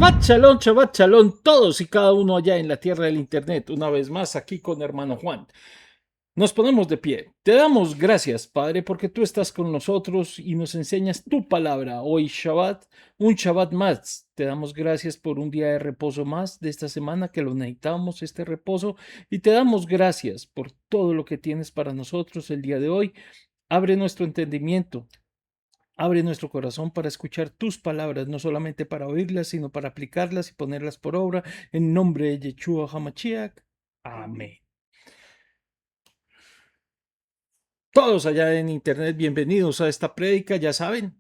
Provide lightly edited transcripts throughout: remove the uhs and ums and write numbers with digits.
Shabbat Shalom, todos y cada uno allá en la tierra del internet, una vez más aquí con hermano Juan. Nos ponemos de pie. Te damos gracias, Padre, porque tú estás con nosotros y nos enseñas tu palabra. Hoy Shabbat, un Shabbat más. Te damos gracias por un día de reposo más de esta semana que lo necesitamos, este reposo. Y te damos gracias por todo lo que tienes para nosotros el día de hoy. Abre nuestro entendimiento. Abre nuestro corazón para escuchar tus palabras, no solamente para oírlas, sino para aplicarlas y ponerlas por obra. En nombre de Yeshua HaMashiach. Amén. Todos allá en internet, bienvenidos a esta prédica, ya saben,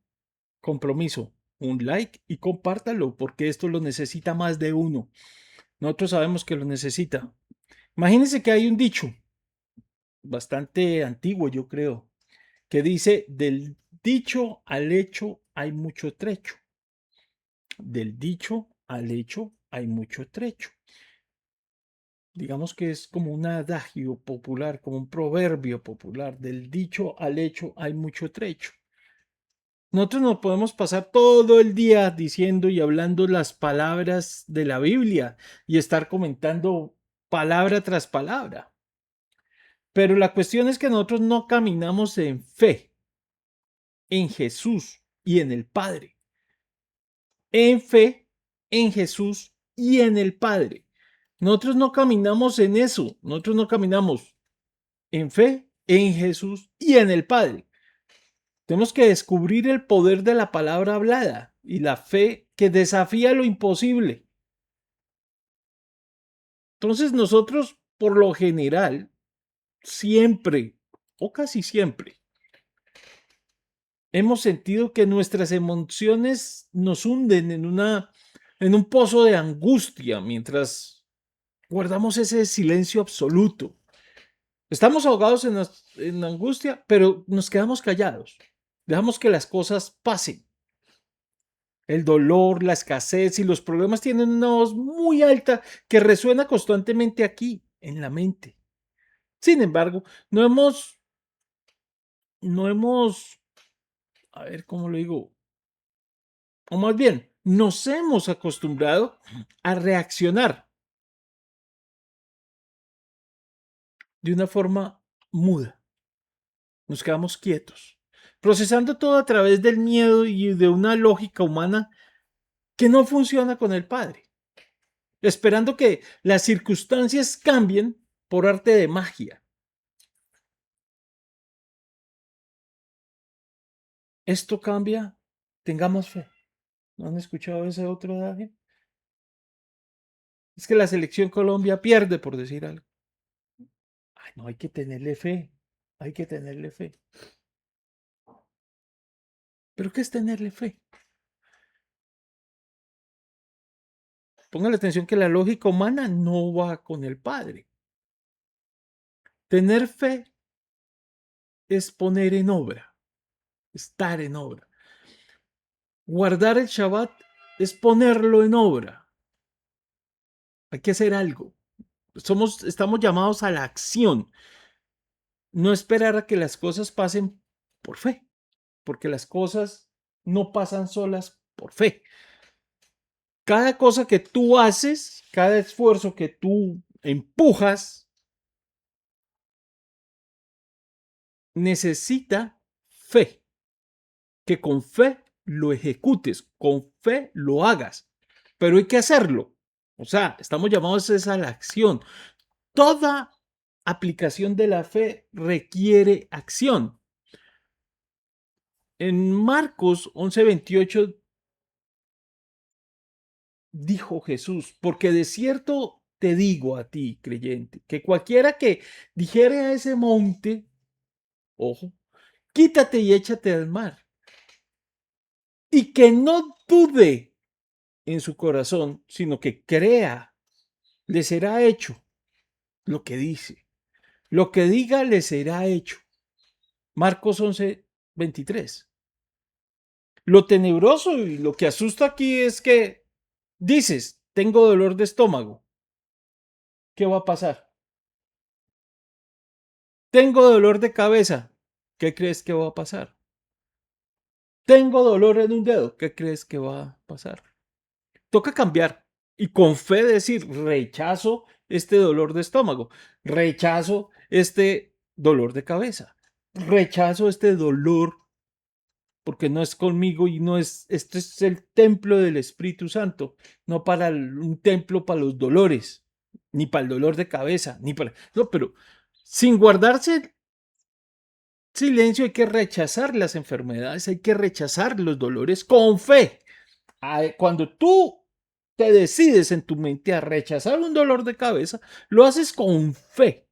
compromiso, un like y compártalo, porque esto lo necesita más de uno. Nosotros sabemos que lo necesita. Imagínense que hay un dicho, bastante antiguo yo creo, que dice, del dicho al hecho hay mucho trecho. Del dicho al hecho hay mucho trecho. Digamos que es como un adagio popular, como un proverbio popular. Del dicho al hecho hay mucho trecho. Nosotros nos podemos pasar todo el día diciendo y hablando las palabras de la Biblia y estar comentando palabra tras palabra. Pero la cuestión es que nosotros no caminamos en fe, en Jesús y en el Padre. En fe, en Jesús y en el Padre. Nosotros no caminamos en eso. Nosotros no caminamos en fe, en Jesús y en el Padre. Tenemos que descubrir el poder de la palabra hablada y la fe que desafía lo imposible. Entonces nosotros, por lo general, siempre o casi siempre, hemos sentido que nuestras emociones nos hunden en un pozo de angustia mientras guardamos ese silencio absoluto. Estamos ahogados en angustia, pero nos quedamos callados. Dejamos que las cosas pasen. El dolor, la escasez y los problemas tienen una voz muy alta que resuena constantemente aquí, en la mente. Sin embargo, no hemos, a ver cómo lo digo, o más bien, nos hemos acostumbrado a reaccionar de una forma muda. Nos quedamos quietos, procesando todo a través del miedo y de una lógica humana que no funciona con el Padre, esperando que las circunstancias cambien por arte de magia. Esto cambia, tengamos fe. ¿No han escuchado ese otro adagio? Es que la selección Colombia pierde, por decir algo. Ay, no, hay que tenerle fe. Hay que tenerle fe. ¿Pero qué es tenerle fe? Póngale atención que la lógica humana no va con el Padre. Tener fe es poner en obra, estar en obra. Guardar el Shabbat es ponerlo en obra. Hay que hacer algo. Estamos llamados a la acción. No esperar a que las cosas pasen por fe, porque las cosas no pasan solas por fe. Cada cosa que tú haces, cada esfuerzo que tú empujas, necesita fe. Que con fe lo ejecutes, con fe lo hagas. Pero hay que hacerlo. O sea, estamos llamados a la acción. Toda aplicación de la fe requiere acción. En Marcos 11:28 dijo Jesús, porque de cierto te digo a ti, creyente, que cualquiera que dijere a ese monte, ojo, quítate y échate al mar, y que no dude en su corazón, sino que crea, le será hecho lo que dice. Lo que diga le será hecho. Marcos 11:23. Lo tenebroso y lo que asusta aquí es que dices, tengo dolor de estómago. ¿Qué va a pasar? Tengo dolor de cabeza. ¿Qué crees que va a pasar? Tengo dolor en un dedo. ¿Qué crees que va a pasar? toca cambiar y con fe decir, rechazo este dolor de estómago, rechazo este dolor de cabeza, rechazo este dolor porque no es conmigo y no es, este es el templo del Espíritu Santo, no para un templo para los dolores, ni para el dolor de cabeza, ni para... No, pero sin guardarse silencio hay que rechazar las enfermedades, hay que rechazar los dolores con fe. Cuando tú te decides en tu mente a rechazar un dolor de cabeza, lo haces con fe.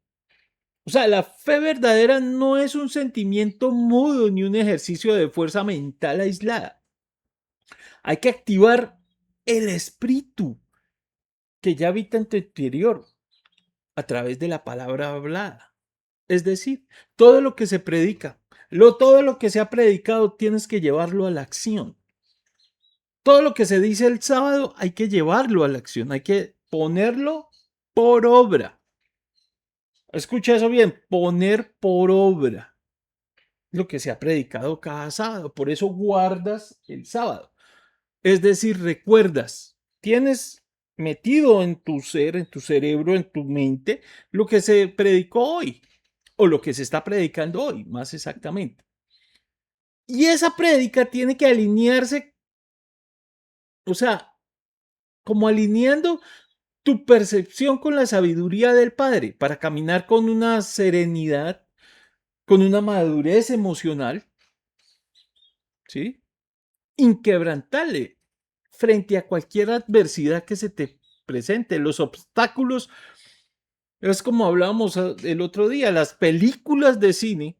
O sea, la fe verdadera no es un sentimiento mudo ni un ejercicio de fuerza mental aislada. Hay que activar el espíritu que ya habita en tu interior a través de la palabra hablada. Es decir, todo lo que se predica, todo lo que se ha predicado, tienes que llevarlo a la acción. Todo lo que se dice el sábado hay que llevarlo a la acción, hay que ponerlo por obra. Escucha eso bien, poner por obra lo que se ha predicado cada sábado. Por eso guardas el sábado. Es decir, recuerdas, tienes metido en tu ser, en tu cerebro, en tu mente, lo que se predicó hoy o lo que se está predicando hoy, más exactamente. Y esa prédica tiene que alinearse, o sea, como alineando tu percepción con la sabiduría del Padre para caminar con una serenidad, con una madurez emocional, ¿sí? Inquebrantable frente a cualquier adversidad que se te presente. Los obstáculos, es como hablábamos el otro día, las películas de cine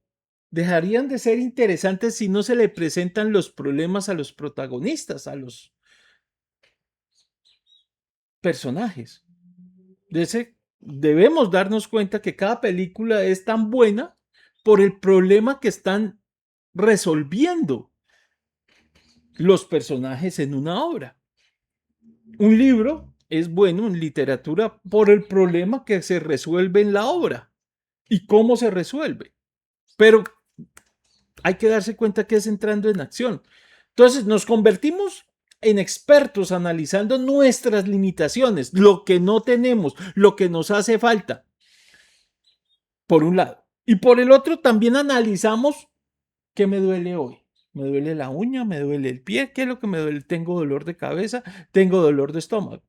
dejarían de ser interesantes si no se le presentan los problemas a los protagonistas, a los personajes. Debemos darnos cuenta que cada película es tan buena por el problema que están resolviendo los personajes en una obra. Un libro es bueno en literatura por el problema que se resuelve en la obra y cómo se resuelve. Pero hay que darse cuenta que es entrando en acción. Entonces nos convertimos en expertos analizando nuestras limitaciones, lo que no tenemos, lo que nos hace falta, por un lado. Y por el otro también analizamos qué me duele hoy. Me duele la uña, me duele el pie, ¿qué es lo que me duele? Tengo dolor de cabeza, tengo dolor de estómago.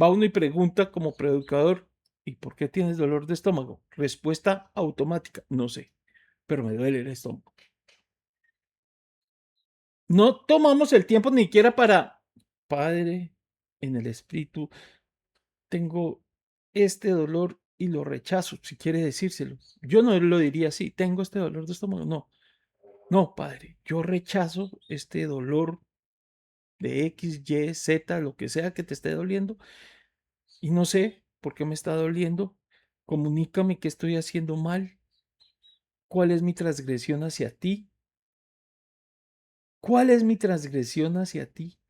Va uno y pregunta como predicador, ¿y por qué tienes dolor de estómago? Respuesta automática, no sé, pero me duele el estómago. No tomamos el tiempo ni siquiera para, Padre, en el espíritu, tengo este dolor y lo rechazo, si quiere decírselo. Yo no lo diría así, tengo este dolor de estómago, no. No, Padre, yo rechazo este dolor de X, Y, Z, lo que sea que te esté doliendo y no sé por qué me está doliendo. Comunícame qué estoy haciendo mal. ¿Cuál es mi transgresión hacia ti? ¿Cuál es mi transgresión hacia ti?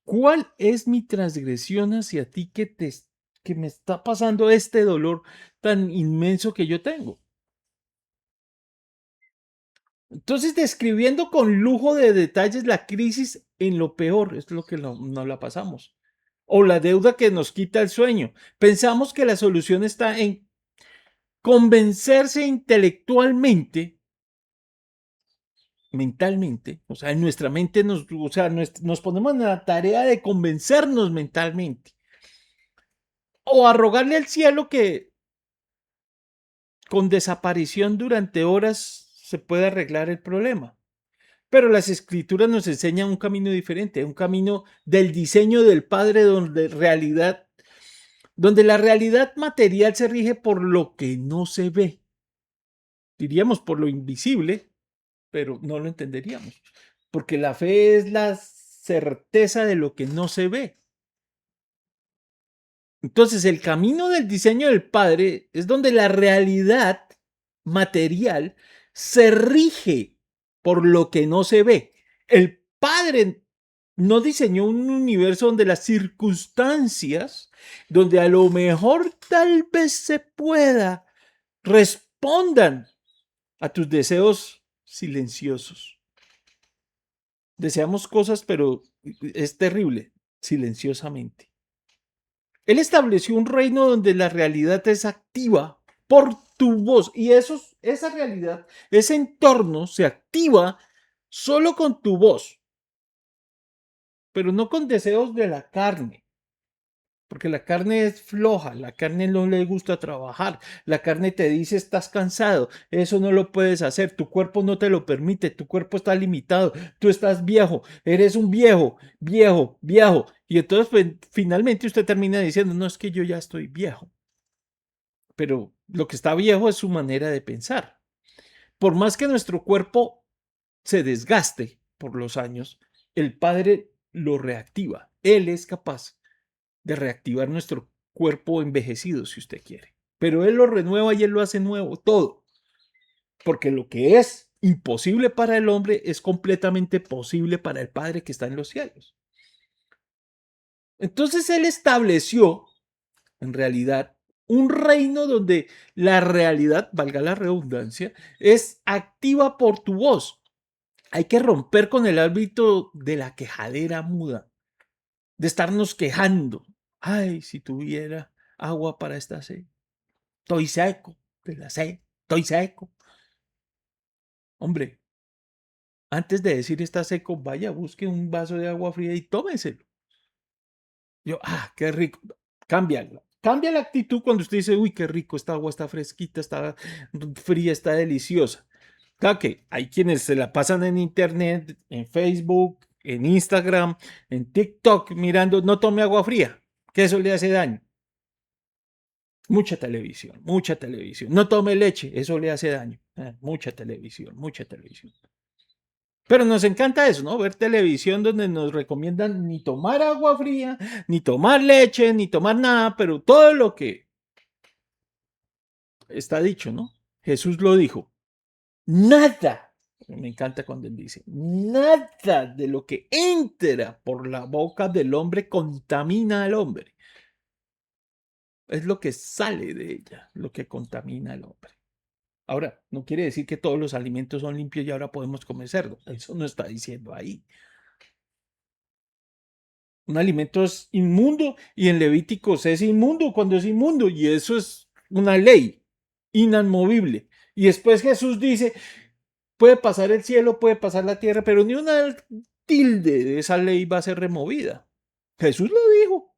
¿Cuál es mi transgresión hacia ti que me está pasando este dolor tan inmenso que yo tengo? Entonces, describiendo con lujo de detalles la crisis en lo peor, es lo que no la pasamos. O la deuda que nos quita el sueño. Pensamos que la solución está en convencerse intelectualmente, mentalmente, o sea, en nuestra mente nos ponemos en la tarea de convencernos mentalmente. O a rogarle al cielo que con desaparición durante horas se puede arreglar el problema. Pero las escrituras nos enseñan un camino diferente, un camino del diseño del Padre donde la realidad material se rige por lo que no se ve. Diríamos por lo invisible, pero no lo entenderíamos. Porque la fe es la certeza de lo que no se ve. Entonces, el camino del diseño del Padre es donde la realidad material se rige por lo que no se ve. El Padre no diseñó un universo donde las circunstancias, donde a lo mejor tal vez se pueda, respondan a tus deseos silenciosos. Deseamos cosas, pero es terrible, silenciosamente. Él estableció un reino donde la realidad es activa por tu voz y esa realidad, ese entorno se activa solo con tu voz, pero no con deseos de la carne. Porque la carne es floja, la carne no le gusta trabajar, la carne te dice estás cansado, eso no lo puedes hacer, tu cuerpo no te lo permite, tu cuerpo está limitado, tú estás viejo, eres un viejo, viejo, viejo. Y entonces pues, finalmente usted termina diciendo, no es que yo ya estoy viejo, pero lo que está viejo es su manera de pensar. Por más que nuestro cuerpo se desgaste por los años, el Padre lo reactiva, Él es capaz de reactivar nuestro cuerpo envejecido, si usted quiere. Pero Él lo renueva y Él lo hace nuevo, todo. Porque lo que es imposible para el hombre es completamente posible para el Padre que está en los cielos. Entonces Él estableció, en realidad, un reino donde la realidad, valga la redundancia, es activa por tu voz. Hay que romper con el hábito de la quejadera muda, de estarnos quejando. Ay, si tuviera agua para esta sed. Estoy seco de la sed, estoy seco. Hombre, antes de decir está seco, vaya, busque un vaso de agua fría y tómeselo. Qué rico. Cambia la actitud cuando usted dice, uy, qué rico, esta agua está fresquita, está fría, está deliciosa. Claro que hay quienes se la pasan en internet, en Facebook, en Instagram, en TikTok, mirando, no tome agua fría, que eso le hace daño. Mucha televisión, mucha televisión. No tome leche, eso le hace daño. Mucha televisión, mucha televisión. Pero nos encanta eso, ¿no? Ver televisión donde nos recomiendan ni tomar agua fría, ni tomar leche, ni tomar nada, pero todo lo que está dicho, ¿no? Jesús lo dijo. Nada, me encanta cuando él dice, nada de lo que entra por la boca del hombre contamina al hombre. Es lo que sale de ella, lo que contamina al hombre. Ahora, no quiere decir que todos los alimentos son limpios y ahora podemos comer cerdo. Eso no está diciendo ahí. Un alimento es inmundo y en Levíticos es inmundo cuando es inmundo y eso es una ley inamovible. Y después Jesús dice, puede pasar el cielo, puede pasar la tierra, pero ni una tilde de esa ley va a ser removida. Jesús lo dijo.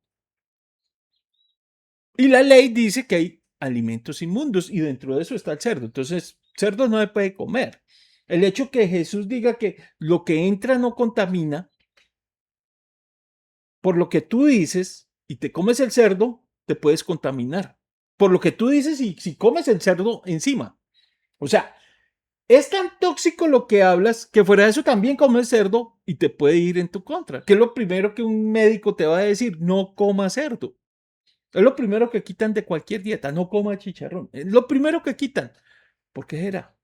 Y la ley dice que hay alimentos inmundos y dentro de eso está el cerdo. Entonces, cerdo no se puede comer. El hecho que Jesús diga que lo que entra no contamina, por lo que tú dices y te comes el cerdo, te puedes contaminar. Por lo que tú dices y si comes el cerdo encima. O sea, es tan tóxico lo que hablas que fuera de eso también comes cerdo y te puede ir en tu contra. Que es lo primero que un médico te va a decir, no coma cerdo. Es lo primero que quitan de cualquier dieta, no coma chicharrón. Es lo primero que quitan. ¿Por qué era?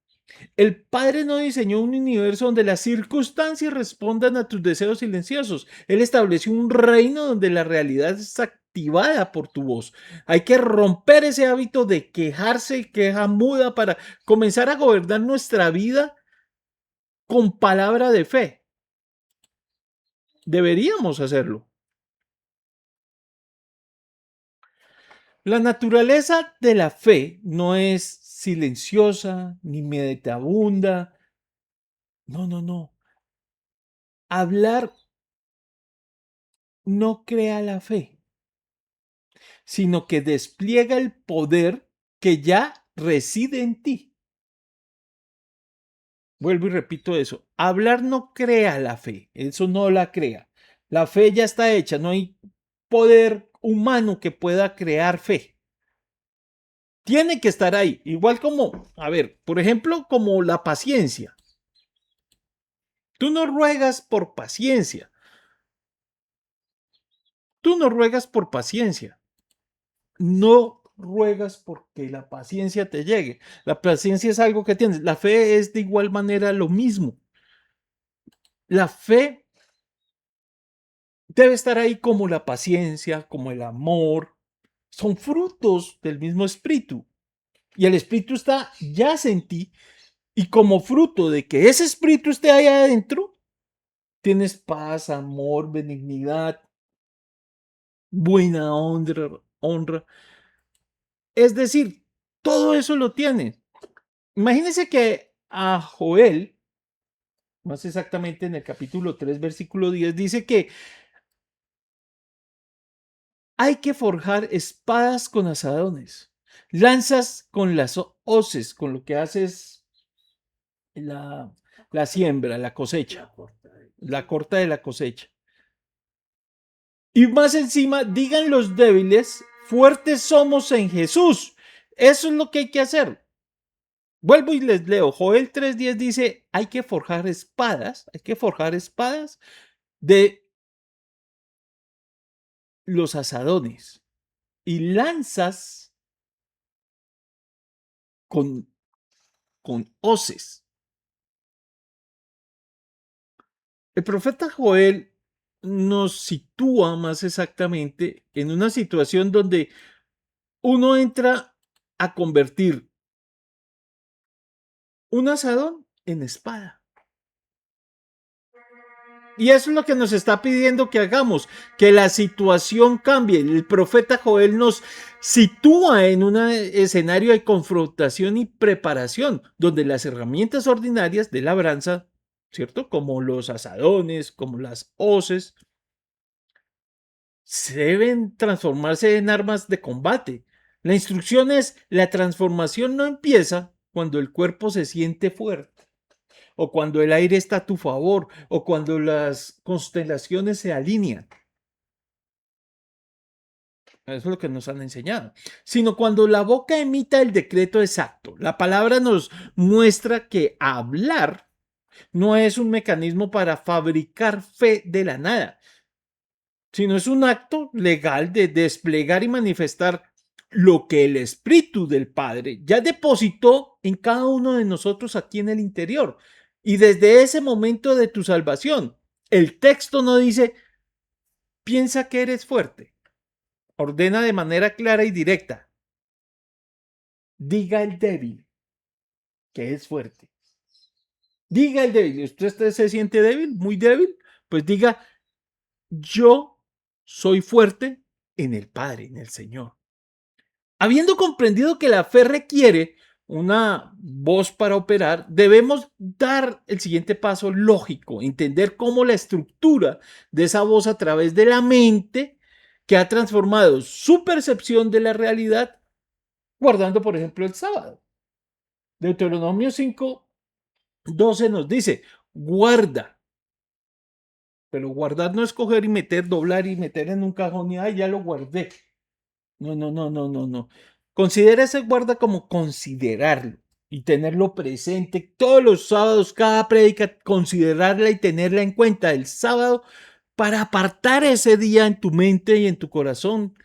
El Padre no diseñó un universo donde las circunstancias respondan a tus deseos silenciosos. Él estableció un reino donde la realidad es activada por tu voz. Hay que romper ese hábito de quejarse y queja muda para comenzar a gobernar nuestra vida con palabra de fe. Deberíamos hacerlo. La naturaleza de la fe no es silenciosa ni meditabunda. No, no, no. Hablar no crea la fe, sino que despliega el poder que ya reside en ti. Vuelvo y repito eso. Hablar no crea la fe, eso no la crea. La fe ya está hecha, no hay poder humano que pueda crear fe. Tiene que estar ahí, igual como, a ver, por ejemplo, como la paciencia. Tú no ruegas por paciencia. Tú no ruegas por paciencia. No ruegas porque la paciencia te llegue. La paciencia es algo que tienes. La fe es de igual manera lo mismo. La fe debe estar ahí como la paciencia, como el amor. Son frutos del mismo espíritu. Y el espíritu está, yace en ti. Y como fruto de que ese espíritu esté ahí adentro, tienes paz, amor, benignidad, buena honra. Es decir, todo eso lo tienes. Imagínense que a Joel, más exactamente en el capítulo 3, versículo 10, dice que hay que forjar espadas con asadones, lanzas con las hoces, con lo que haces la, la siembra, la cosecha, la corta de la cosecha. Y más encima, digan los débiles, fuertes somos en Jesús. Eso es lo que hay que hacer. Vuelvo y les leo. Joel 3:10 dice, hay que forjar espadas de los asadones y lanzas con, con hoces. El profeta Joel nos sitúa más exactamente en una situación donde uno entra a convertir un asadón en espada. Y eso es lo que nos está pidiendo que hagamos, que la situación cambie. El profeta Joel nos sitúa en un escenario de confrontación y preparación, donde las herramientas ordinarias de labranza, ¿cierto? Como los asadones, como las hoces, se deben transformarse en armas de combate. La instrucción es, la transformación no empieza cuando el cuerpo se siente fuerte, o cuando el aire está a tu favor, o cuando las constelaciones se alinean. Eso es lo que nos han enseñado. Sino cuando la boca emita el decreto exacto. La palabra nos muestra que hablar no es un mecanismo para fabricar fe de la nada, sino es un acto legal de desplegar y manifestar lo que el Espíritu del Padre ya depositó en cada uno de nosotros aquí en el interior. Y desde ese momento de tu salvación, el texto no dice, piensa que eres fuerte. Ordena de manera clara y directa. Diga el débil que es fuerte. Diga el débil. ¿Usted se siente débil? ¿Muy débil? Pues diga, yo soy fuerte en el Padre, en el Señor. Habiendo comprendido que la fe requiere una voz para operar, debemos dar el siguiente paso lógico, entender cómo la estructura de esa voz a través de la mente que ha transformado su percepción de la realidad, guardando, por ejemplo, el sábado. Deuteronomio 5:12 nos dice, guarda, pero guardar no es coger y meter, doblar y meter en un cajón y, ay, ya lo guardé. No, no, no, no, no, no. Considera ese guarda como considerarlo y tenerlo presente todos los sábados, cada prédica, considerarla y tenerla en cuenta el sábado para apartar ese día en tu mente y en tu corazón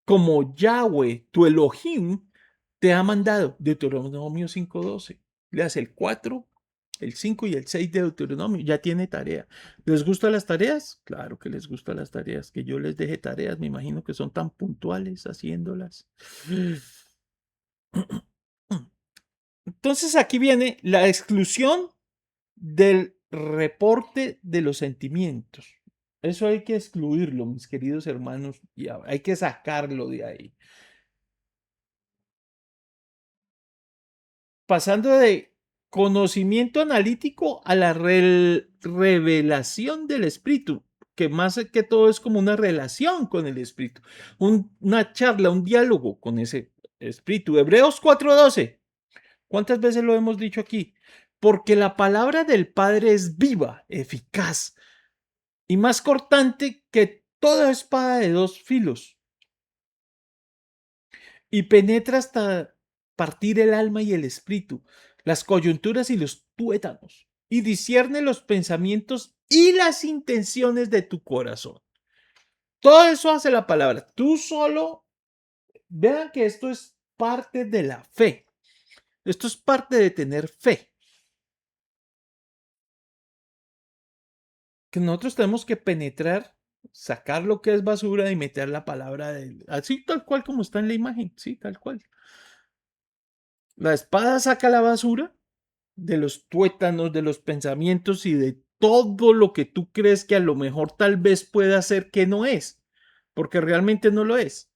como Yahweh, tu Elohim, te ha mandado. Deuteronomio 5:12. Le hace el 4, el 5 y el 6 de Deuteronomio. Ya tiene tarea. ¿Les gustan las tareas? Claro que les gustan las tareas. Que yo les deje tareas. Me imagino que son tan puntuales haciéndolas. Entonces aquí viene la exclusión del reporte de los sentimientos. Eso hay que excluirlo, mis queridos hermanos, y hay que sacarlo de ahí. Pasando de conocimiento analítico a la revelación del Espíritu, que más que todo es como una relación con el Espíritu, una charla, un diálogo con ese Espíritu. Hebreos 4:12. ¿Cuántas veces lo hemos dicho aquí? Porque la palabra del Padre es viva, eficaz y más cortante que toda espada de dos filos y penetra hasta partir el alma y el espíritu, las coyunturas y los tuétanos, y discierne los pensamientos y las intenciones de tu corazón. Todo eso hace la palabra. Tú solo, vean que esto es parte de la fe. Esto es parte de tener fe. Que nosotros tenemos que penetrar, sacar lo que es basura y meter la palabra de así tal cual como está en la imagen, sí, tal cual. La espada saca la basura de los tuétanos, de los pensamientos y de todo lo que tú crees que a lo mejor tal vez pueda ser que no es, porque realmente no lo es.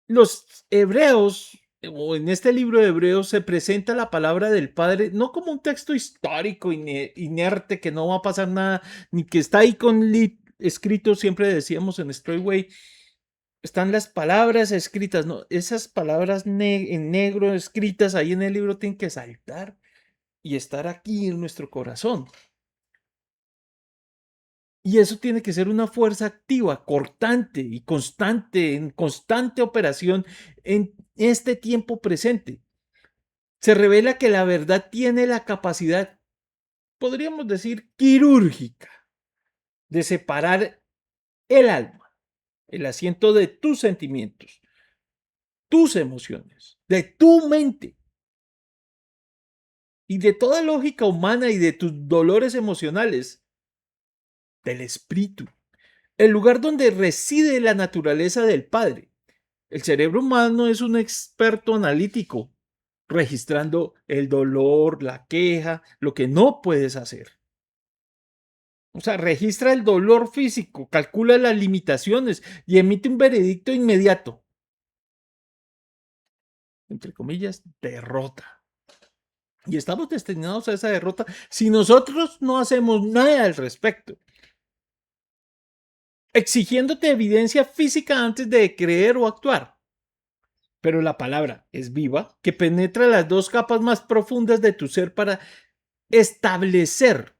Los hebreos, o en este libro de Hebreos, se presenta la palabra del Padre no como un texto histórico inerte que no va a pasar nada, ni que está ahí escrito, siempre decíamos en Straightway, están las palabras escritas, ¿no? Esas palabras en negro escritas ahí en el libro tienen que saltar y estar aquí en nuestro corazón. Y eso tiene que ser una fuerza activa, cortante y constante, en constante operación en este tiempo presente. Se revela que la verdad tiene la capacidad, podríamos decir, quirúrgica, de separar el alma, el asiento de tus sentimientos, tus emociones, de tu mente y de toda lógica humana y de tus dolores emocionales, del espíritu, el lugar donde reside la naturaleza del Padre. El cerebro humano es un experto analítico, registrando el dolor, la queja, lo que no puedes hacer. O sea, registra el dolor físico, calcula las limitaciones y emite un veredicto inmediato. Entre comillas, derrota. Y estamos destinados a esa derrota si nosotros no hacemos nada al respecto. Exigiéndote evidencia física antes de creer o actuar. Pero la palabra es viva, que penetra las dos capas más profundas de tu ser para establecer,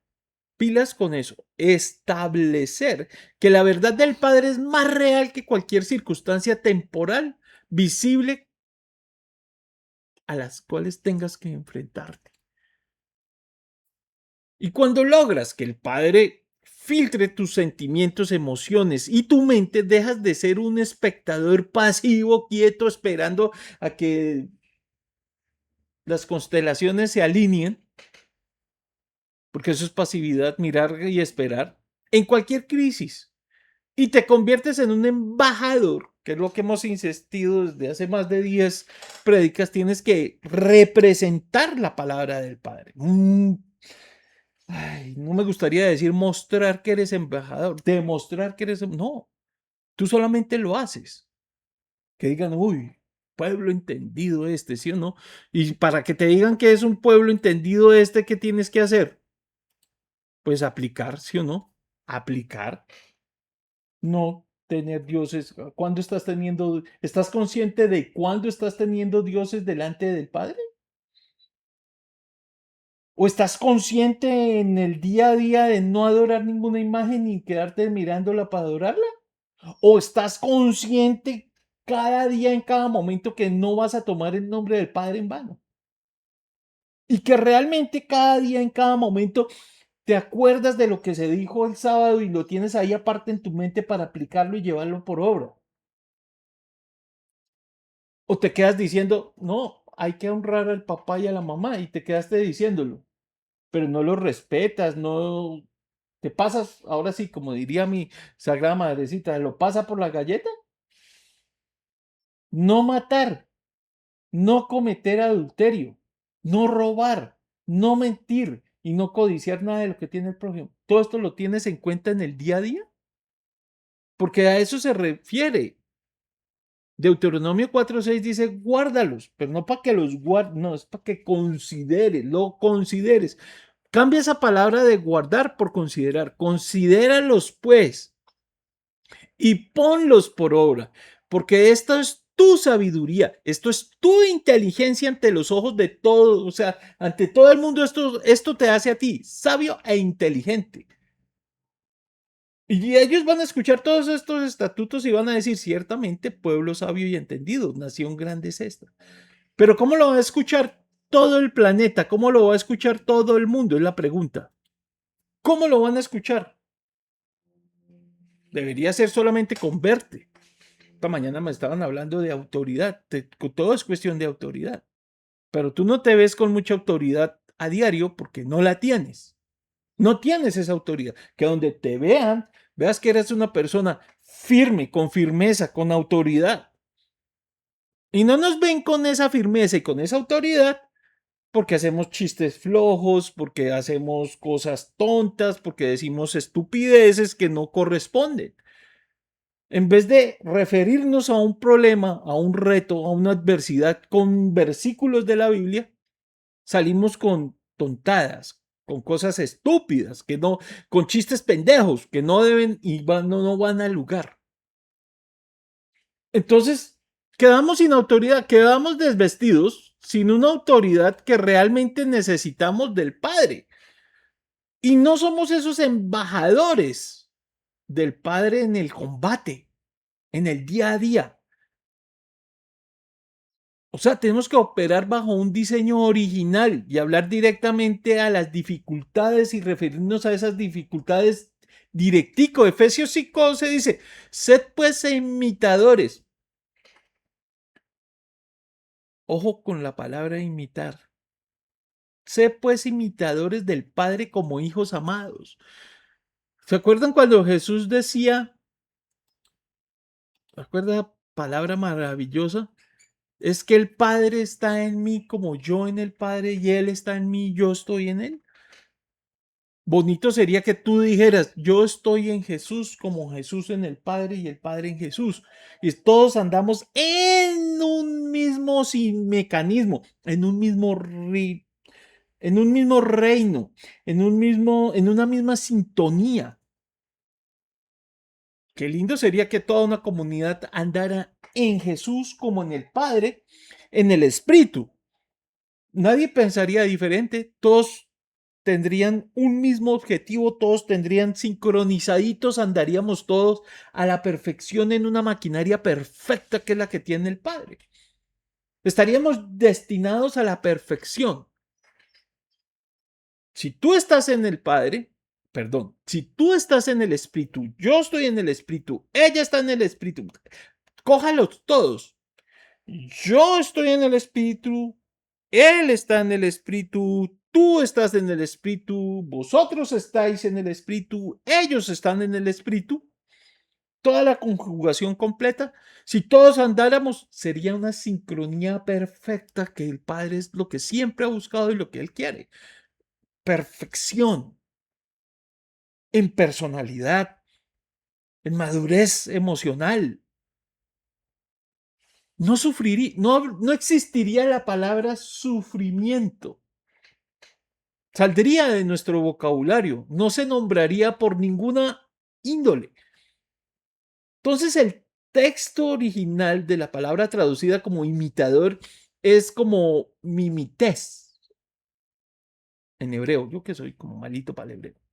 pilas con eso, establecer que la verdad del Padre es más real que cualquier circunstancia temporal, visible, a las cuales tengas que enfrentarte. Y cuando logras que el Padre filtre tus sentimientos, emociones y tu mente, dejas de ser un espectador pasivo, quieto, esperando a que las constelaciones se alineen, porque eso es pasividad, mirar y esperar, en cualquier crisis. Y te conviertes en un embajador, que es lo que hemos insistido desde hace más de 10 prédicas. Tienes que representar la palabra del Padre. Ay, no me gustaría decir mostrar que eres embajador, demostrar que eres... No, tú solamente lo haces. Que digan, uy, pueblo entendido este, ¿sí o no? Y para que te digan que es un pueblo entendido este, ¿qué tienes que hacer? Pues aplicar, ¿sí o no? Aplicar. No tener dioses. ¿Cuándo estás teniendo? ¿Estás consciente de cuándo estás teniendo dioses delante del Padre? ¿O estás consciente en el día a día de no adorar ninguna imagen ni quedarte mirándola para adorarla? ¿O estás consciente cada día, en cada momento, que no vas a tomar el nombre del Padre en vano? Y que realmente cada día, en cada momento, te acuerdas de lo que se dijo el sábado y lo tienes ahí aparte en tu mente para aplicarlo y llevarlo por obra. O te quedas diciendo, no, hay que honrar al papá y a la mamá y te quedaste diciéndolo, pero no lo respetas, no te pasas, ahora sí, como diría mi sagrada madrecita, lo pasa por la galleta. No matar, no cometer adulterio, no robar, no mentir y no codiciar nada de lo que tiene el prójimo. Todo esto lo tienes en cuenta en el día a día, porque a eso se refiere. Deuteronomio 4:6 dice, guárdalos, pero no para que los guardes, no, es para que consideres, lo consideres. Cambia esa palabra de guardar por considerar. Considéralos pues y ponlos por obra, porque esto es tu sabiduría, esto es tu inteligencia ante los ojos de todos, o sea, ante todo el mundo esto te hace a ti sabio e inteligente. Y ellos van a escuchar todos estos estatutos y van a decir, ciertamente, pueblo sabio y entendido, nación grande es esta. Pero ¿cómo lo va a escuchar todo el planeta? ¿Cómo lo va a escuchar todo el mundo? Es la pregunta. ¿Cómo lo van a escuchar? Debería ser solamente con verte. Esta mañana me estaban hablando de autoridad. Todo es cuestión de autoridad. Pero tú no te ves con mucha autoridad a diario porque no la tienes. No tienes esa autoridad. Que donde te vean, veas que eres una persona firme, con firmeza, con autoridad. Y no nos ven con esa firmeza y con esa autoridad porque hacemos chistes flojos, porque hacemos cosas tontas, porque decimos estupideces que no corresponden. En vez de referirnos a un problema, a un reto, a una adversidad con versículos de la Biblia, salimos con tontadas, con cosas estúpidas, que no, con chistes pendejos que no deben y no van al lugar. Entonces, quedamos sin autoridad, quedamos desvestidos, sin una autoridad que realmente necesitamos del Padre. Y no somos esos embajadores del Padre en el combate, en el día a día. O sea, tenemos que operar bajo un diseño original y hablar directamente a las dificultades y referirnos a esas dificultades directico. Efesios 5 se dice, sed pues imitadores. Ojo con la palabra imitar. Sed pues imitadores del Padre como hijos amados. ¿Se acuerdan cuando Jesús decía, ¿se acuerda palabra maravillosa? Es que el Padre está en mí como yo en el Padre y Él está en mí y yo estoy en Él. Bonito sería que tú dijeras, yo estoy en Jesús como Jesús en el Padre y el Padre en Jesús. Y todos andamos en un mismo mecanismo, en un mismo reino, en una misma sintonía. Qué lindo sería que toda una comunidad andara en Jesús como en el Padre, en el Espíritu. Nadie pensaría diferente, todos tendrían un mismo objetivo, todos tendrían sincronizaditos, andaríamos todos a la perfección en una maquinaria perfecta que es la que tiene el Padre. Estaríamos destinados a la perfección. Si tú estás en el Padre, perdón, si tú estás en el Espíritu, yo estoy en el Espíritu, ella está en el Espíritu, cójalos todos. Yo estoy en el Espíritu, Él está en el Espíritu, tú estás en el Espíritu, vosotros estáis en el Espíritu, ellos están en el Espíritu. Toda la conjugación completa. Si todos andáramos, sería una sincronía perfecta que el Padre es lo que siempre ha buscado y lo que Él quiere. Perfección en personalidad, en madurez emocional. No existiría la palabra sufrimiento. Saldría de nuestro vocabulario, no se nombraría por ninguna índole. Entonces el texto original de la palabra traducida como imitador es como mimites en hebreo. Yo que soy como malito para el hebreo.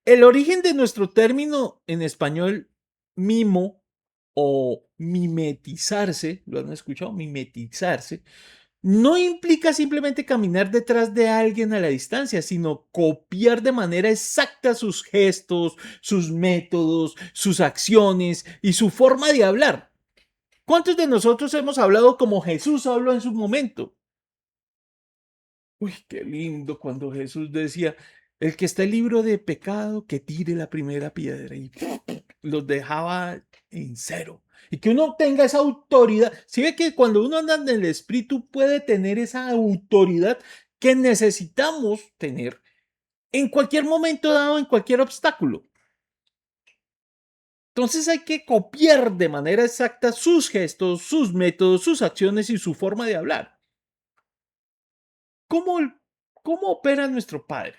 El origen de nuestro término en español mimo o mimetizarse, ¿lo han escuchado? Mimetizarse, no implica simplemente caminar detrás de alguien a la distancia, sino copiar de manera exacta sus gestos, sus métodos, sus acciones y su forma de hablar. ¿Cuántos de nosotros hemos hablado como Jesús habló en su momento? Uy, qué lindo cuando Jesús decía, el que esté libre de pecado, que tire la primera piedra. Y los dejaba en cero. Y que uno tenga esa autoridad. Si ve que cuando uno anda en el Espíritu puede tener esa autoridad que necesitamos tener en cualquier momento dado, en cualquier obstáculo. Entonces hay que copiar de manera exacta sus gestos, sus métodos, sus acciones y su forma de hablar. ¿Cómo, cómo opera nuestro Padre?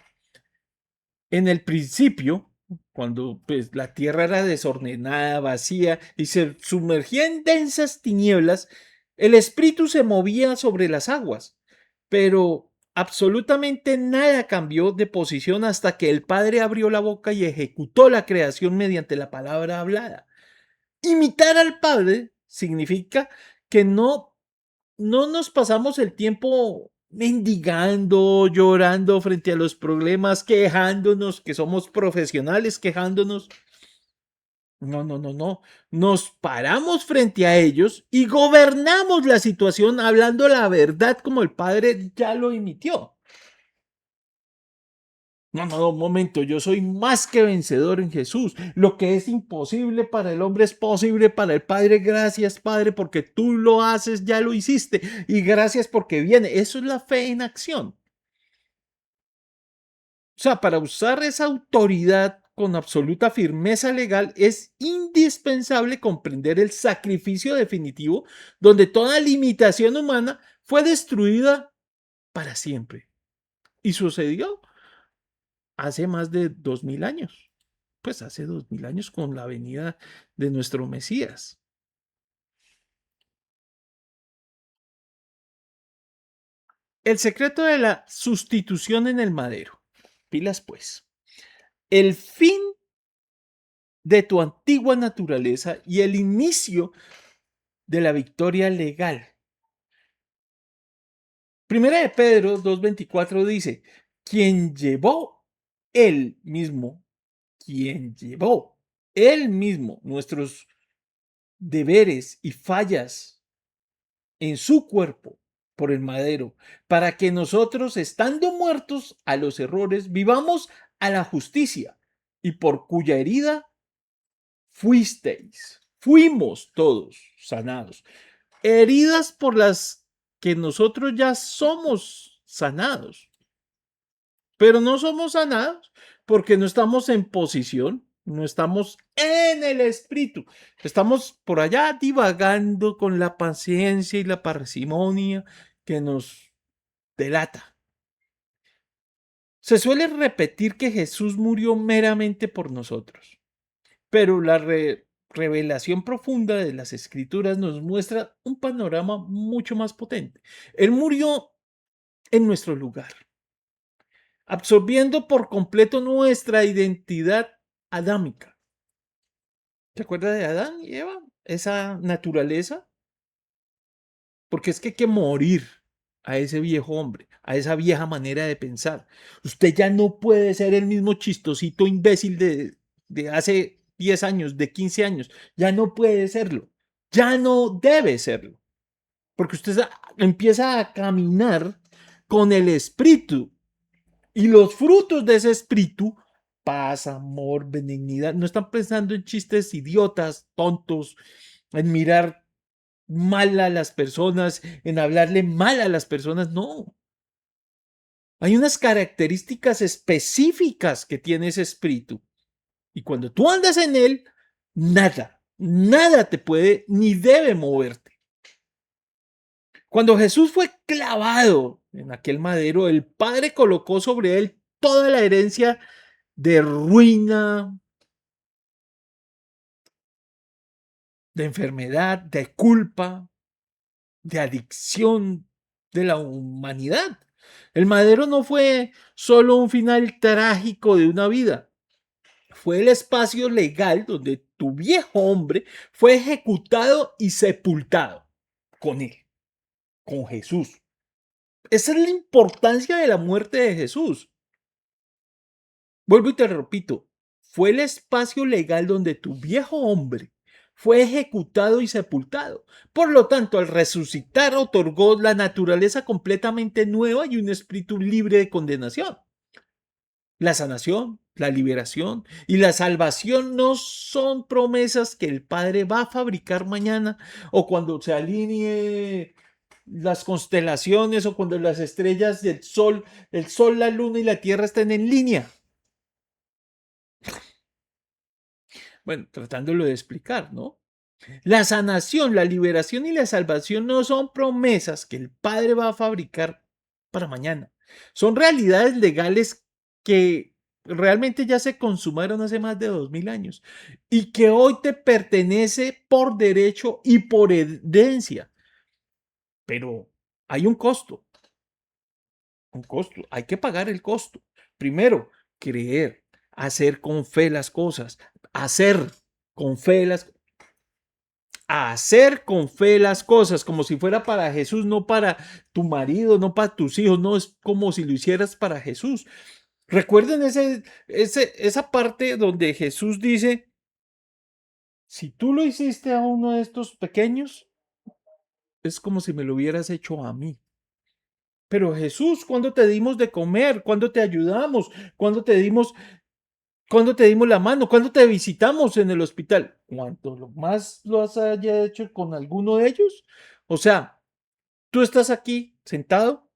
En el principio, cuando pues, la tierra era desordenada, vacía y se sumergía en densas tinieblas, el espíritu se movía sobre las aguas, pero absolutamente nada cambió de posición hasta que el Padre abrió la boca y ejecutó la creación mediante la palabra hablada. Imitar al Padre significa que no nos pasamos el tiempo mendigando, llorando frente a los problemas, quejándonos, que somos profesionales quejándonos. No, no, no, no. Nos paramos frente a ellos y gobernamos la situación hablando la verdad como el Padre ya lo emitió. No, no, un momento, yo soy más que vencedor en Jesús. Lo que es imposible para el hombre es posible para el Padre. Gracias, Padre, porque tú lo haces, ya lo hiciste. Y gracias porque viene. Eso es la fe en acción. O sea, para usar esa autoridad con absoluta firmeza legal es indispensable comprender el sacrificio definitivo donde toda limitación humana fue destruida para siempre. Y sucedió hace más de 2000 años. Pues hace 2000 años con la venida de nuestro Mesías. El secreto de la sustitución en el madero. Pilas pues. El fin de tu antigua naturaleza y el inicio de la victoria legal. Primera de Pedro 2:24 dice, quien llevó él mismo, quien llevó él mismo nuestros deberes y fallas en su cuerpo por el madero, para que nosotros, estando muertos a los errores, vivamos a la justicia, y por cuya herida fuimos todos sanados. Heridas por las que nosotros ya somos sanados, pero no somos sanados porque no estamos en posición, no estamos en el espíritu, estamos por allá divagando con la paciencia y la parsimonia que nos delata. Se suele repetir que Jesús murió meramente por nosotros, pero la revelación profunda de las Escrituras nos muestra un panorama mucho más potente. Él murió en nuestro lugar, absorbiendo por completo nuestra identidad adámica. ¿Te acuerdas de Adán y Eva? Esa naturaleza. Porque es que hay que morir a ese viejo hombre, a esa vieja manera de pensar. Usted ya no puede ser el mismo chistosito imbécil de hace 10 años, de 15 años. Ya no puede serlo. Ya no debe serlo. Porque usted empieza a caminar con el espíritu. Y los frutos de ese espíritu, paz, amor, benignidad, no están pensando en chistes idiotas, tontos, en mirar mal a las personas, en hablarle mal a las personas, no. Hay unas características específicas que tiene ese espíritu. Y cuando tú andas en él, nada te puede ni debe moverte. Cuando Jesús fue clavado en aquel madero, el Padre colocó sobre él toda la herencia de ruina, de enfermedad, de culpa, de adicción de la humanidad. El madero no fue solo un final trágico de una vida, fue el espacio legal donde tu viejo hombre fue ejecutado y sepultado con él, con Jesús. Esa es la importancia de la muerte de Jesús. Vuelvo y te repito, fue el espacio legal donde tu viejo hombre fue ejecutado y sepultado. Por lo tanto, al resucitar otorgó la naturaleza completamente nueva y un espíritu libre de condenación. La sanación, la liberación y la salvación no son promesas que el Padre va a fabricar mañana o cuando se alinee las constelaciones o cuando las estrellas del sol, el sol, la luna y la tierra estén en línea. Bueno, tratándolo de explicar, ¿no? La sanación, la liberación y la salvación no son promesas que el Padre va a fabricar para mañana. Son realidades legales que realmente ya se consumaron hace más de 2000 años y que hoy te pertenece por derecho y por herencia. Pero hay un costo, hay que pagar el costo. Primero, creer, hacer con fe las cosas, hacer con fe las hacer con fe las cosas como si fuera para Jesús, no para tu marido, no para tus hijos, no es como si lo hicieras para Jesús. Recuerden esa parte donde Jesús dice, si tú lo hiciste a uno de estos pequeños, es como si me lo hubieras hecho a mí. Pero Jesús, ¿cuándo te dimos de comer? ¿Cuándo te ayudamos? ¿Cuándo te dimos la mano? ¿Cuándo te visitamos en el hospital? ¿Cuánto más lo haya hecho con alguno de ellos? O sea, tú estás aquí sentado.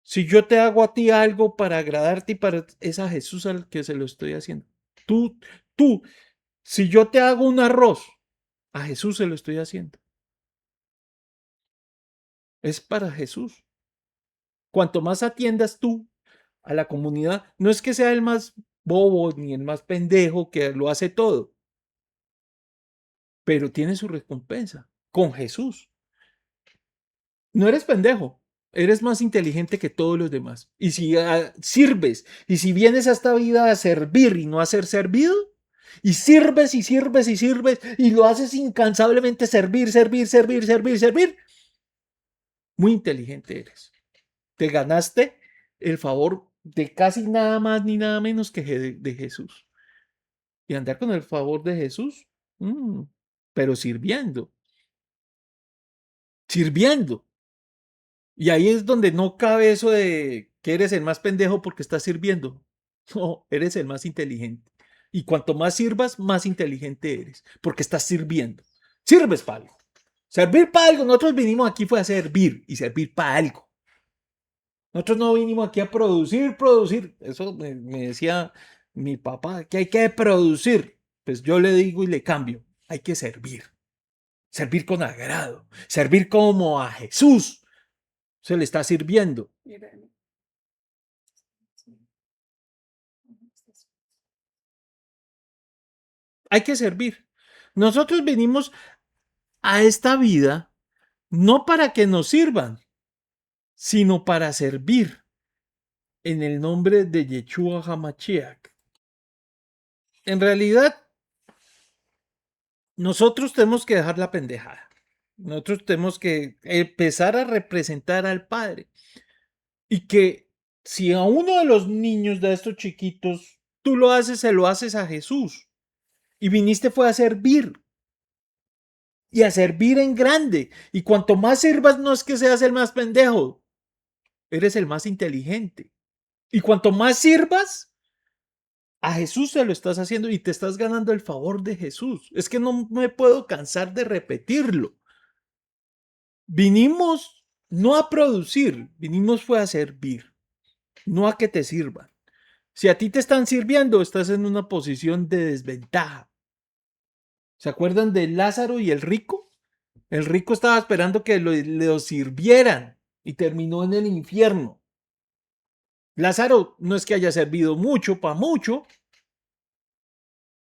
Si yo te hago a ti algo para agradarte y para es a Jesús al que se lo estoy haciendo. Tú, tú, si yo te hago un arroz, a Jesús se lo estoy haciendo. Es para Jesús. Cuanto más atiendas tú a la comunidad, no es que sea el más bobo ni el más pendejo que lo hace todo, pero tiene su recompensa con Jesús. No eres pendejo, eres más inteligente que todos los demás. Y si sirves, y si vienes a esta vida a servir y no a ser servido, y sirves y sirves y sirves, y lo haces incansablemente servir, servir, servir, servir, servir, muy inteligente eres. Te ganaste el favor de casi nada más ni nada menos que de Jesús. Y andar con el favor de Jesús, pero sirviendo, sirviendo. Y ahí es donde no cabe eso de que eres el más pendejo porque estás sirviendo. No, eres el más inteligente. Y cuanto más sirvas, más inteligente eres, porque estás sirviendo. Sirves para algo. Servir para algo. Nosotros vinimos aquí fue a servir y servir para algo. Nosotros no vinimos aquí a producir, producir. Eso me decía mi papá, que hay que producir. Pues yo le digo y le cambio. Hay que servir. Servir con agrado. Servir como a Jesús se le está sirviendo. Hay que servir. Nosotros venimos a esta vida no para que nos sirvan, sino para servir en el nombre de Yeshua HaMashiach. En realidad, nosotros tenemos que dejar la pendejada. Nosotros tenemos que empezar a representar al Padre. Y que si a uno de los niños de estos chiquitos tú lo haces, se lo haces a Jesús. Y viniste fue a servir. Y a servir en grande. Y cuanto más sirvas, no es que seas el más pendejo. Eres el más inteligente. Y cuanto más sirvas, a Jesús se lo estás haciendo y te estás ganando el favor de Jesús. Es que no me puedo cansar de repetirlo. Vinimos no a producir, vinimos fue a servir, no a que te sirvan. Si a ti te están sirviendo, estás en una posición de desventaja. ¿Se acuerdan de Lázaro y el rico? El rico estaba esperando que lo sirvieran y terminó en el infierno. Lázaro no es que haya servido mucho, para mucho,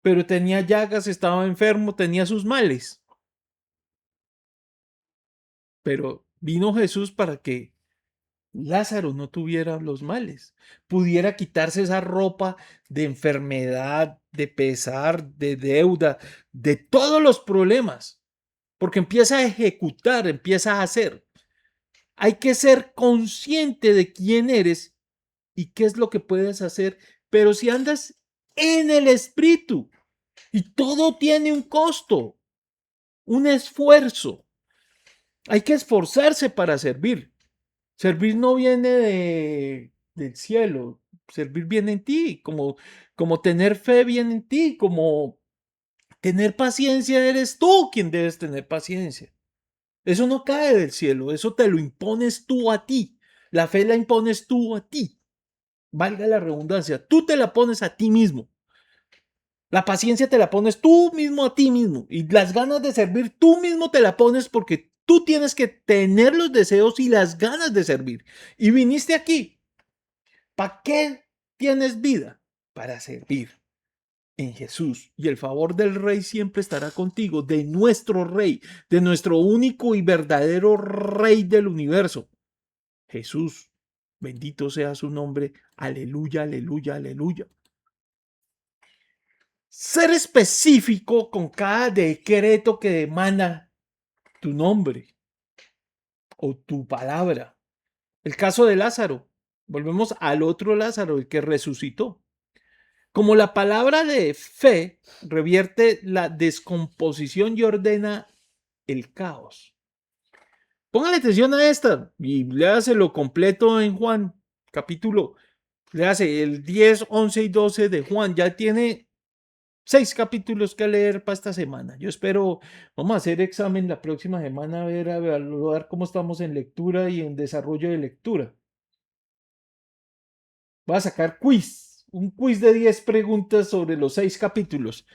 pero tenía llagas, estaba enfermo, tenía sus males. Pero vino Jesús para que Lázaro no tuviera los males, pudiera quitarse esa ropa de enfermedad, de pesar, de deuda, de todos los problemas, porque empieza a ejecutar, empieza a hacer. Hay que ser consciente de quién eres y qué es lo que puedes hacer, pero si andas en el espíritu y todo tiene un costo, un esfuerzo, hay que esforzarse para servir. Servir no viene del cielo, servir viene en ti, como tener fe viene en ti, como tener paciencia eres tú quien debes tener paciencia. Eso no cae del cielo, eso te lo impones tú a ti. La fe la impones tú a ti. Valga la redundancia, tú te la pones a ti mismo. La paciencia te la pones tú mismo a ti mismo. Y las ganas de servir tú mismo te la pones porque tú tienes que tener los deseos y las ganas de servir. Y viniste aquí. ¿Para qué tienes vida? Para servir en Jesús. Y el favor del Rey siempre estará contigo, de nuestro Rey, de nuestro único y verdadero Rey del universo. Jesús, bendito sea su nombre. Aleluya, aleluya, aleluya. Ser específico con cada decreto que demanda tu nombre o tu palabra. El caso de Lázaro. Volvemos al otro Lázaro, el que resucitó. Como la palabra de fe revierte la descomposición y ordena el caos. Póngale atención a esta y léaselo completo en Juan, capítulo, léase el 10, 11 y 12 de Juan. Ya tiene 6 capítulos que leer para esta semana. Yo espero, vamos a hacer examen la próxima semana, a evaluar cómo estamos en lectura y en desarrollo de lectura. Voy a sacar un quiz de 10 preguntas sobre los 6 capítulos.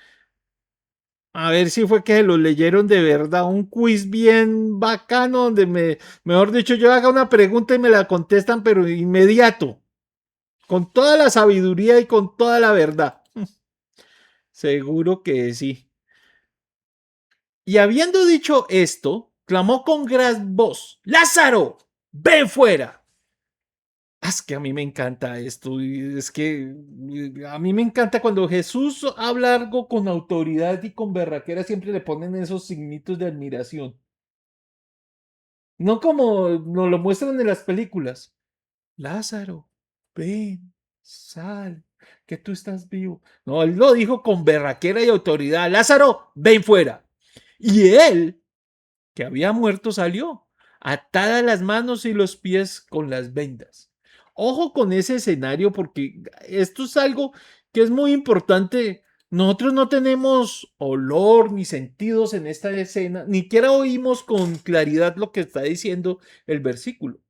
A ver si fue que lo leyeron de verdad. Un quiz bien bacano donde mejor dicho, yo haga una pregunta y me la contestan, pero inmediato. Con toda la sabiduría y con toda la verdad. Seguro que sí. Y habiendo dicho esto, clamó con gran voz: ¡Lázaro, ven fuera! Es que a mí me encanta esto. Es que a mí me encanta cuando Jesús habla algo con autoridad y con berraquera, siempre le ponen esos signitos de admiración. No como nos lo muestran en las películas. Lázaro, ven, sal, que tú estás vivo. No, él lo dijo con berraquera y autoridad. Lázaro, ven fuera. Y él, que había muerto, salió, atadas las manos y los pies con las vendas. Ojo con ese escenario porque esto es algo que es muy importante. Nosotros no tenemos olor ni sentidos en esta escena, ni siquiera oímos con claridad lo que está diciendo el versículo.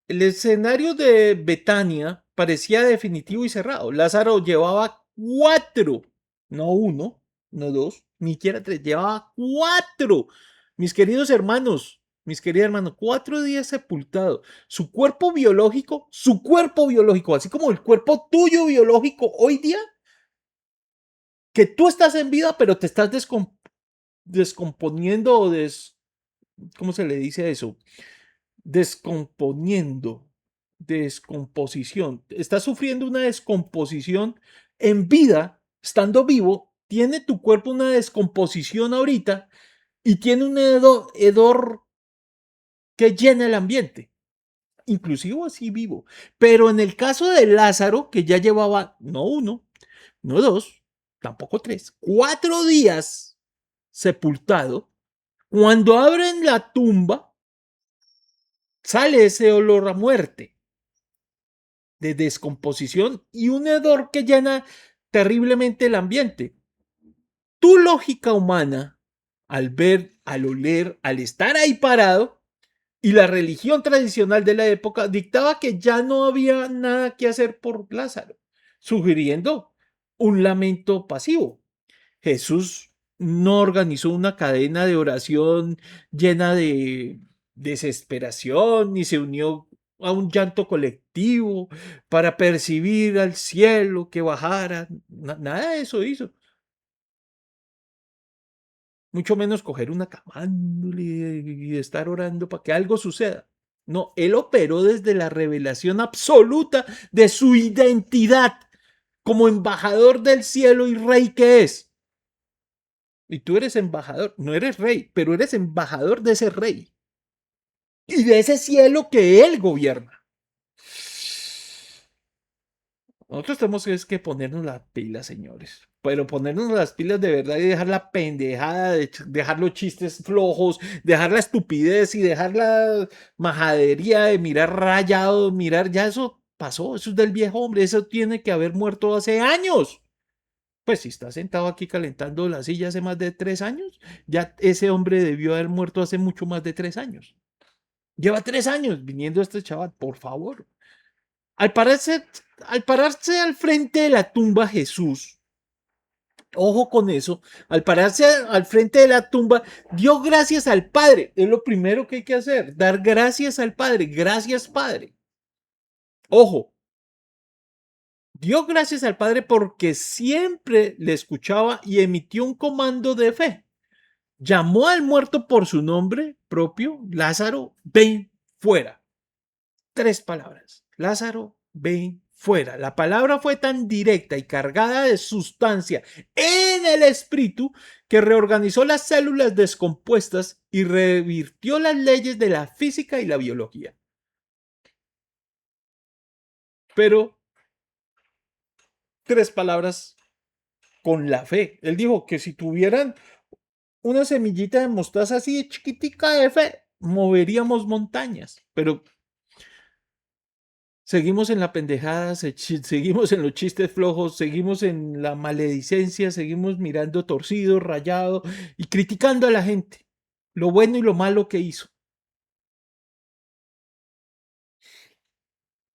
El escenario de Betania parecía definitivo y cerrado. Lázaro llevaba 4, no uno, no dos, ni siquiera 3, llevaba 4. Mis queridos hermanos, 4 días sepultado. Su cuerpo biológico, así como el cuerpo tuyo biológico hoy día, que tú estás en vida, pero te estás descomponiendo o ¿cómo se le dice a eso? Descomponiendo, descomposición. Está sufriendo una descomposición en vida, estando vivo, tiene tu cuerpo una descomposición ahorita y tiene un hedor que llena el ambiente, inclusive así vivo. Pero en el caso de Lázaro, que ya llevaba no uno, no dos, tampoco 3, 4 días sepultado, cuando abren la tumba, sale ese olor a muerte, de descomposición y un hedor que llena terriblemente el ambiente. Tu lógica humana, al ver, al oler, al estar ahí parado, y la religión tradicional de la época dictaba que ya no había nada que hacer por Lázaro, sugiriendo un lamento pasivo. Jesús no organizó una cadena de oración llena de desesperación, ni se unió a un llanto colectivo para percibir al cielo que bajara. Nada de eso hizo. Mucho menos coger una camándula y estar orando para que algo suceda. No, él operó desde la revelación absoluta de su identidad como embajador del cielo y rey que es. Y tú eres embajador, no eres rey, pero eres embajador de ese rey y de ese cielo que él gobierna. Nosotros tenemos que ponernos las pilas, señores. Pero ponernos las pilas de verdad y dejar la pendejada, dejar los chistes flojos, dejar la estupidez y dejar la majadería de mirar rayado, mirar, ya eso pasó, eso es del viejo hombre, eso tiene que haber muerto hace años. Pues si está sentado aquí calentando la silla hace más de 3 años, ya ese hombre debió haber muerto hace mucho más de 3 años. Lleva 3 años viniendo este chaval, por favor. Al pararse, al pararse al frente de la tumba Jesús, ojo con eso, al pararse al frente de la tumba, dio gracias al Padre. Es lo primero que hay que hacer, dar gracias al Padre. Gracias, Padre. Ojo, dio gracias al Padre porque siempre le escuchaba y emitió un comando de fe. Llamó al muerto por su nombre propio: Lázaro, ven fuera. 3 palabras. Lázaro, ven fuera. La palabra fue tan directa y cargada de sustancia en el espíritu que reorganizó las células descompuestas y revirtió las leyes de la física y la biología. Pero 3 palabras con la fe. Él dijo que si tuvieran una semillita de mostaza así de chiquitica de fe, moveríamos montañas, pero seguimos en la pendejada, seguimos en los chistes flojos, seguimos en la maledicencia, seguimos mirando torcido, rayado y criticando a la gente, lo bueno y lo malo que hizo.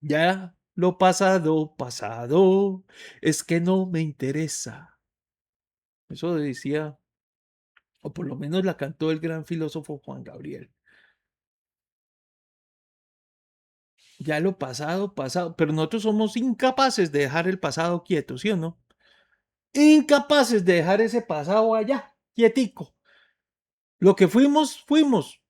Ya lo pasado, pasado, es que no me interesa. Eso decía, o por lo menos la cantó el gran filósofo Juan Gabriel. Ya lo pasado, pasado, pero nosotros somos incapaces de dejar el pasado quieto, ¿sí o no? Incapaces de dejar ese pasado allá, quietico. Lo que fuimos, fuimos.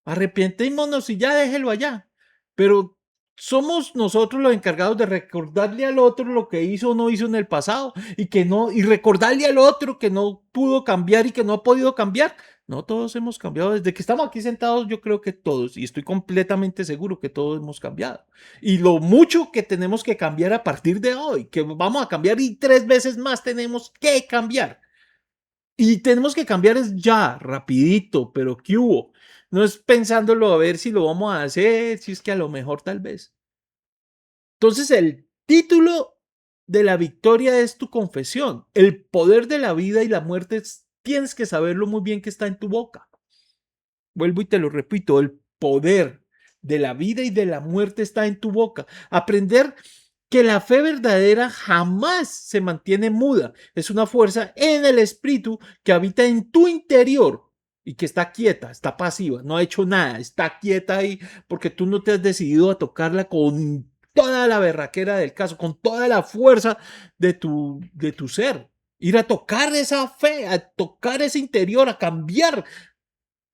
Arrepentémonos y ya déjelo allá. Pero somos nosotros los encargados de recordarle al otro lo que hizo o no hizo en el pasado y que no, y recordarle al otro que no pudo cambiar y que no ha podido cambiar. No todos hemos cambiado. Desde que estamos aquí sentados, yo creo que todos, y estoy completamente seguro que todos hemos cambiado. Y lo mucho que tenemos que cambiar a partir de hoy, que vamos a cambiar y 3 veces más tenemos que cambiar. Y tenemos que cambiar es ya, rapidito, pero ¿qué hubo? No es pensándolo a ver si lo vamos a hacer, si es que a lo mejor tal vez. Entonces el título de la victoria es tu confesión. El poder de la vida y la muerte tienes que saberlo muy bien que está en tu boca. Vuelvo y te lo repito, el poder de la vida y de la muerte está en tu boca. Aprender que la fe verdadera jamás se mantiene muda. Es una fuerza en el espíritu que habita en tu interior y que está quieta, está pasiva, no ha hecho nada, está quieta ahí porque tú no te has decidido a tocarla con toda la berraquera del caso, con toda la fuerza de tu ser. Ir a tocar esa fe, a tocar ese interior, a cambiar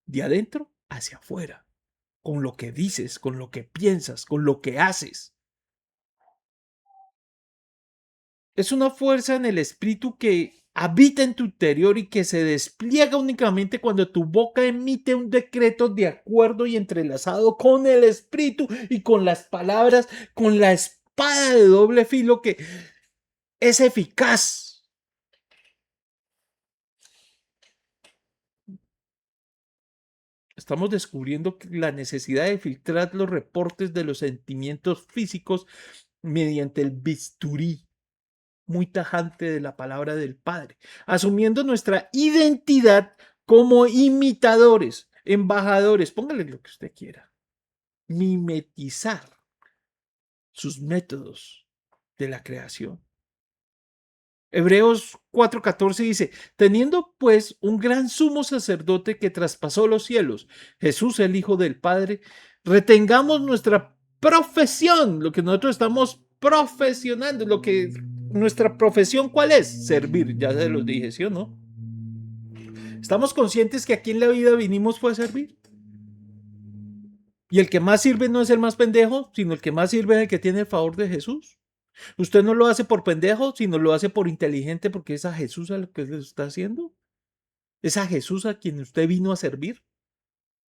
de adentro hacia afuera, con lo que dices, con lo que piensas, con lo que haces. Es una fuerza en el espíritu que habita en tu interior y que se despliega únicamente cuando tu boca emite un decreto de acuerdo y entrelazado con el espíritu y con las palabras, con la espada de doble filo que es eficaz. Estamos descubriendo la necesidad de filtrar los reportes de los sentimientos físicos mediante el bisturí muy tajante de la palabra del Padre, asumiendo nuestra identidad como imitadores, embajadores, póngale lo que usted quiera, mimetizar sus métodos de la creación. Hebreos 4:14 dice, teniendo pues un gran sumo sacerdote que traspasó los cielos, Jesús el Hijo del Padre, retengamos nuestra profesión, lo que nosotros estamos profesionando, lo que nuestra profesión, ¿cuál es? Servir, ya se los dije, ¿sí o no? Estamos conscientes que aquí en la vida vinimos fue a servir. Y el que más sirve no es el más pendejo, sino el que más sirve es el que tiene el favor de Jesús. Usted no lo hace por pendejo, sino lo hace por inteligente, porque es a Jesús a lo que le está haciendo. Es a Jesús a quien usted vino a servir.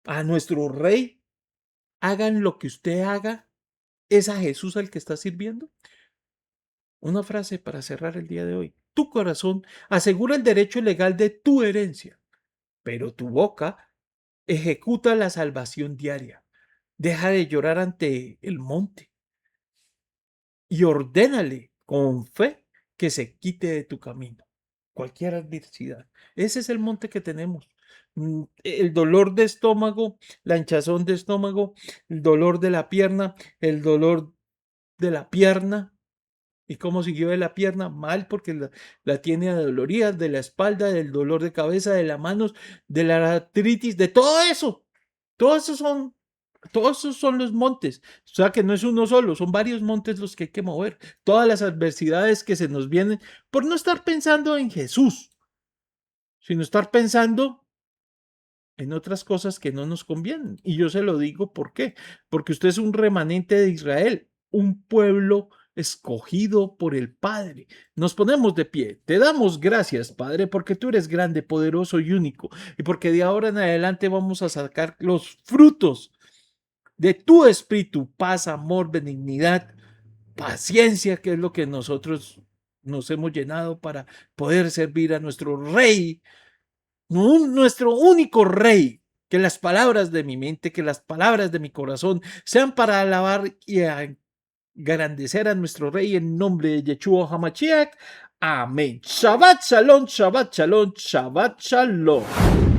A nuestro Rey. Hagan lo que usted haga. Es a Jesús al que está sirviendo. Una frase para cerrar el día de hoy. Tu corazón asegura el derecho legal de tu herencia, pero tu boca ejecuta la salvación diaria. Deja de llorar ante el monte y ordénale con fe que se quite de tu camino cualquier adversidad. Ese es el monte que tenemos. El dolor de estómago, la hinchazón de estómago, el dolor de la pierna, el dolor de la pierna. ¿Y cómo siguió de la pierna? Mal porque la tiene adolorida, de la espalda, del dolor de cabeza, de las manos, de la artritis, de todo eso. Todo eso son Todos esos son los montes. O sea que no es uno solo, son varios montes los que hay que mover. Todas las adversidades que se nos vienen por no estar pensando en Jesús, sino estar pensando en otras cosas que no nos convienen. Y yo se lo digo, ¿por qué? Porque usted es un remanente de Israel, un pueblo escogido por el Padre. Nos ponemos de pie. Te damos gracias, Padre, porque tú eres grande, poderoso y único. Y porque de ahora en adelante vamos a sacar los frutos de tu espíritu, paz, amor, benignidad, paciencia, que es lo que nosotros nos hemos llenado para poder servir a nuestro Rey nuestro único Rey. Que las palabras de mi mente, que las palabras de mi corazón sean para alabar y engrandecer a nuestro Rey en nombre de Yeshua HaMashiach. Amén. Shabbat Shalom, Shabbat Shalom, Shabbat Shalom.